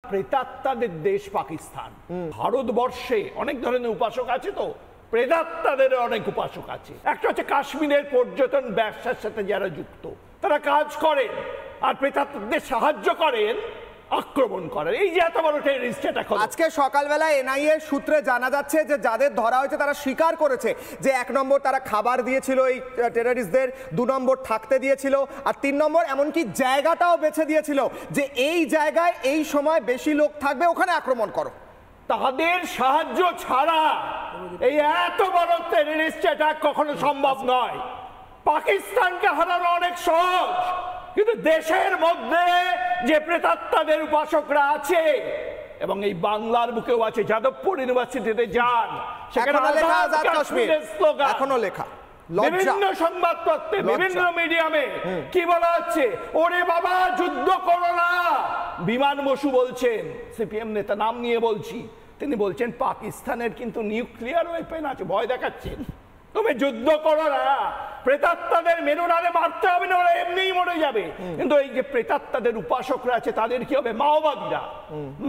প্রেতাত্মাদের দেশ পাকিস্তান। ভারতবর্ষে অনেক ধরনের উপাসক আছে, তো প্রেতাত্মাদের অনেক উপাসক আছে। একটা হচ্ছে কাশ্মীরের পর্যটন ব্যবসার সাথে যারা যুক্ত, তারা কাজ করেন আর প্রেতাত্মাদের সাহায্য করেন, আক্রমণ করেন। এই যে এত বড় টেররিস্ট, এখন আজকে সকালবেলা এনআইএ সূত্রে জানা যাচ্ছে যে যাদের ধরা হয়েছে তারা স্বীকার করেছে যে 1 নম্বর তারা খাবার দিয়েছিল এই টেররিস্টদের, 2 নম্বর থাকতে দিয়েছিল, আর 3 নম্বর এমনকি জায়গাটাও বেছে দিয়েছিল যে এই জায়গায় এই সময় বেশি লোক থাকবে, ওখানে আক্রমণ করো। তাদের সাহায্য ছাড়া এই এত বড় টেররিস্ট অ্যাটাক কখনো সম্ভব নয়। পাকিস্তানকে হারানো অনেক সহজ, কিন্তু দেশের মধ্যে যে প্রেতাত্মাদের উপাসকরা আছে, এবং এই বাংলার বুকেও আছে, যাদবপুর ইউনিভার্সিটিতে যান, সেখানে এখনো লেখা বিভিন্ন সংবাদপত্রে, বিভিন্ন মিডিয়ামে কি বলা হচ্ছে, ওরে বাবা যুদ্ধ করো না। বিমান বসু বলছেন, সিপিএম নেতা, নাম নিয়ে বলছি, তিনি বলছেন পাকিস্তানের কিন্তু নিউক্লিয়ার ওয়েপেন আছে, ভয় দেখাচ্ছেন, তুমি যুদ্ধ করো না। প্রেতাত্মাদের মেরুনারে মারতে হবে না, ওরা এমনিই মরে যাবে। কিন্তু এই যে প্রেতাত্মাদের উপাসকরা আছে, তাদের কি হবে?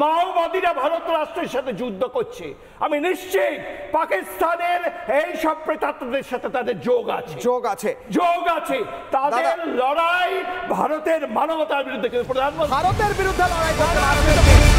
মাওবাদীরা ভারত রাষ্ট্রের সাথে যুদ্ধ করছে। আমি নিশ্চিত পাকিস্তানের এই সব প্রেতাত্মাদের সাথে তাদের যোগ আছে। তাদের লড়াই ভারতের মানবতার বিরুদ্ধে, কিন্তু প্রধানমন্ত্রী ভারতের বিরুদ্ধে লড়াই করতে